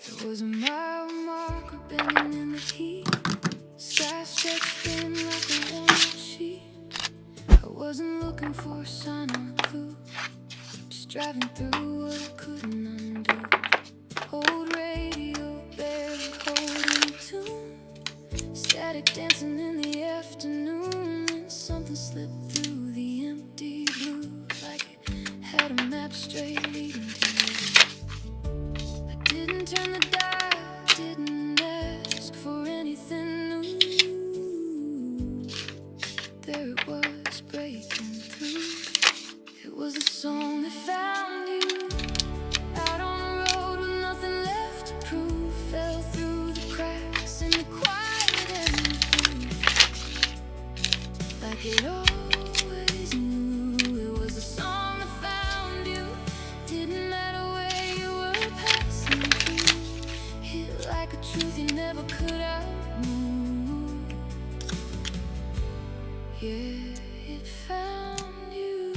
There was a mile marker bending in the heat. Sky stretched thin like a worn sheet. I wasn't looking for a sign or a clue, just driving through what I couldn't undo. Old radio, barely holding a tune. Static dancing in the afternoon, and something slipped through the empty blue, like it had a map straight leading to you. I didn't turn the dial, didn't ask for anything new. There it was, breaking through. It was a song that found you. Out on the road with nothing left to prove. Fell through the cracks in the quiet and the blue, like it always knew. It was a song that found you. Didn't matter where you were passing through. Hit like a truth you never could outmove. Yeah, it found you.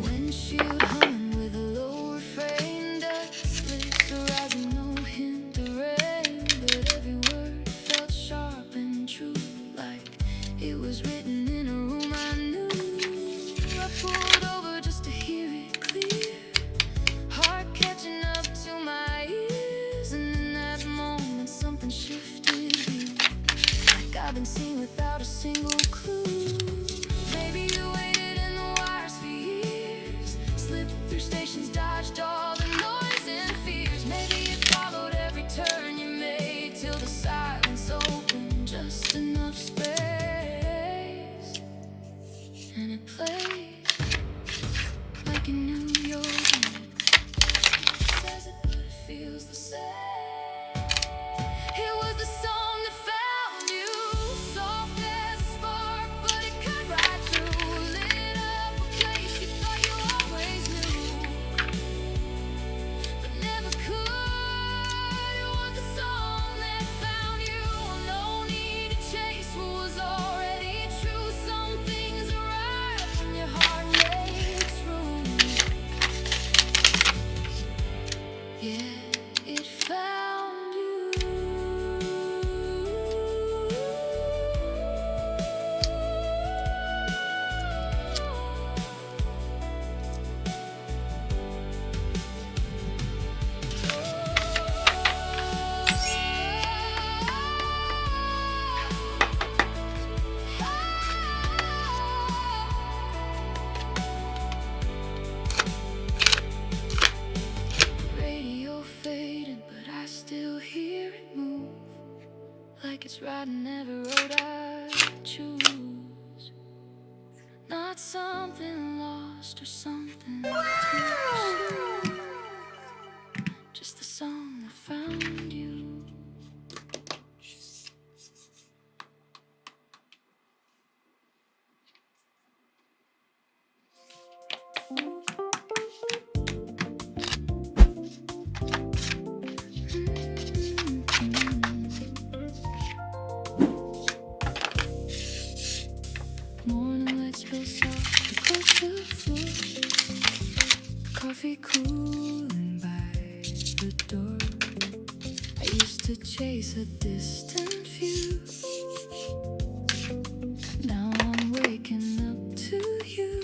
Windshield humming with a low refrain. Dust lips rising, no hint of rain, but every word felt sharp and true, like it was written in a room I knew. I pulled over just to hear it clear, heart catching up to my ears, and in that moment something shifted here, like I've been seen without a single clue. Maybe you waited in the wires for years, slipped through stations, dodged all the noise and fears. Maybe you followed every turn you made till the silence opened just enough space, and it played like you knew your name. It says it, but it feels the same. It was the song that found you, soft as a spark, but it cut right through. Lit up a place you thought you always knew, but never could. It was the song that found you. No need to chase what was already true. Some things arrive when your heart makes room. Yeah, it found you. Radio faded, but I still hear it move, like it's riding every road I choose. Not something lost or something too soon, just the song that found you. Morning light spills soft across the floor, coffee cooling by the door. I used to chase a distant view, now I'm waking up to you.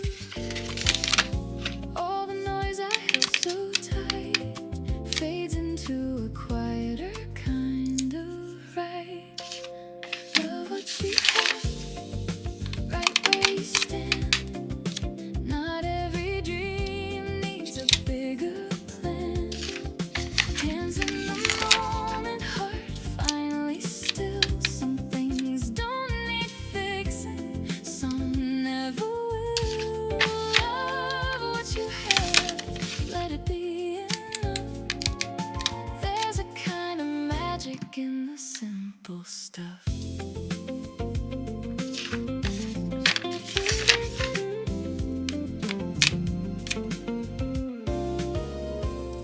All the noise I held so tight fades into a quieter kind of right. Love what you have, right where you stand. Not every dream needs a bigger plan. Hands in the moment, heart finally still. Some things don't need fixing, some never will. Love what you have, let it be enough. There's a kind of magic in the simple stuff.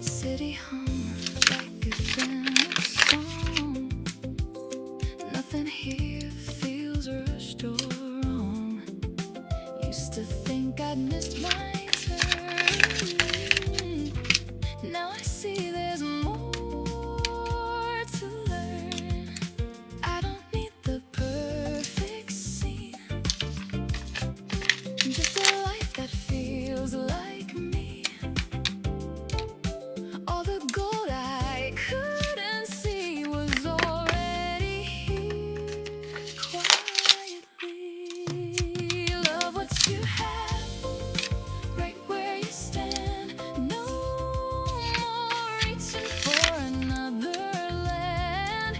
City hum like a piano song. Nothing here feels rushed or wrong. Used to think I'd missed my turn. Now I see there's more to learn. I don't need the perfect scene, just a life that feels like me. All the gold I couldn't see was already here quietly. Love what you have, right where you stand. No more reaching for another land.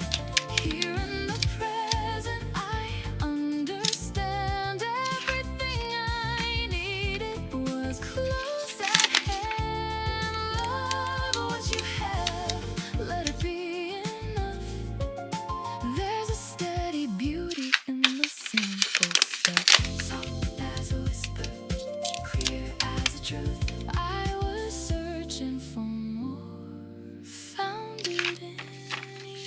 Here in the present, I understand. Everything I needed was close at hand. Love what you have, let it be enough. There's a steady beauty in the simple stuff. Soft as a whisper, clear as a truth. I was searching for more, found it in you.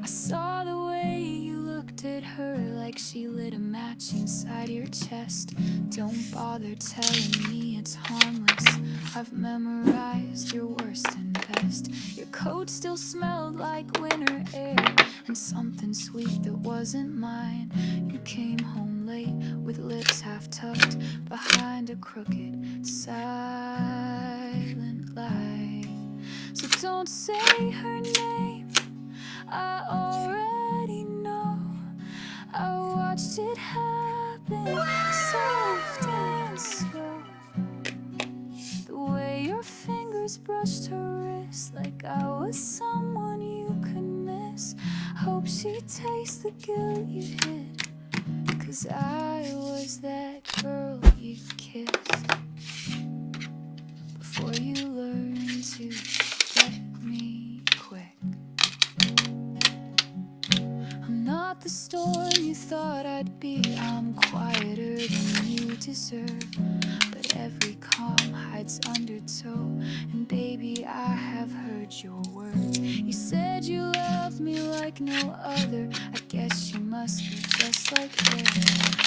I saw the way you looked at her like she lit a match inside your chest. Don't bother telling me it's harmless. I've memorized your worst and best. Your coat still smelled like winter air and something sweet that wasn't mine. You came home late with lips half tucked behind a crooked, silent lie. So don't say her name, I already know. I watched it happen, soft and slow. The way your fingers brushed her wrist, like I was someone you could miss. Hope she tastes the guilt you hid, 'cause I was that girl you kissed before you learned to get me quick. I'm not the storm you thought I'd be. I'm quieter than you deserve, but every calm hides undertow. And baby, I have heard your words. You said you loved me like no other. I guess you must be just like air,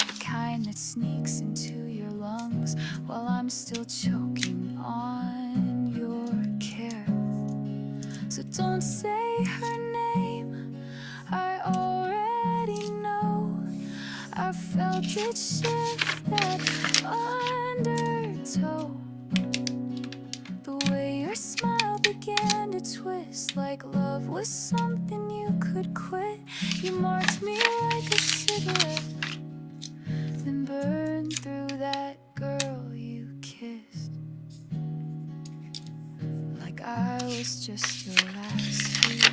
the kind that sneaks into your lungs while I'm still choking on your care. So don't say her name, I already know. I felt it shift that undertow. The way your smile began to twist, like love was something you could quit. You marked me like a cigarette, then burned through that girl you kissed, like I was just your last regret.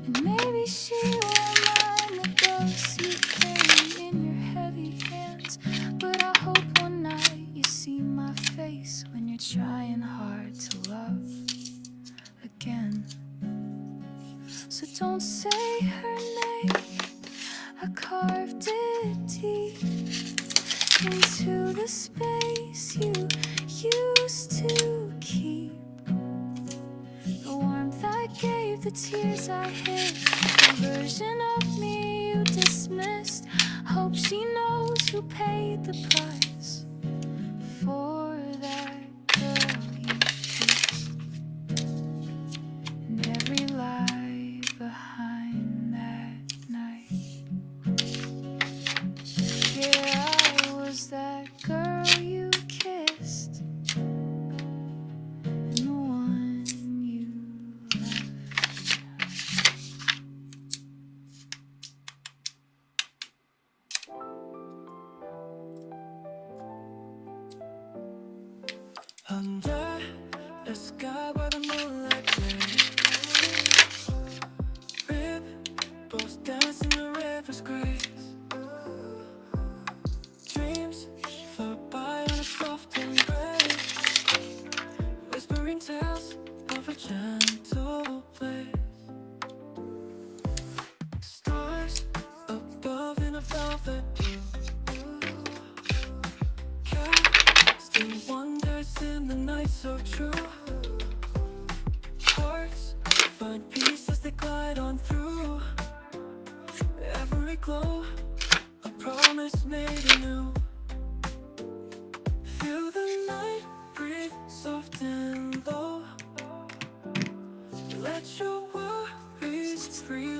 And maybe she won't mind the ghosts you carry in your heavy hands, but I hope one night you see my face when you're trying hard to love again. So don't say her name, I carved it deep into the space you used to keep. The warmth I gave, the tears I hid, the version of me you dismissed. Hope she knows who paid the price for that girl you kissed, and every lie behind that night. Yeah, I was that girl you kissed, and the one sky where the moonlight plays. Ripples dance in the river's grace. Dreams float by on a soft embrace, whispering tales of a gentle place. Stars above in a velvet blue, casting wonders in the night so true. Hearts find peace as they glide on through. Every glow, a promise made anew. Feel the night breathe soft and low. Let your worries free.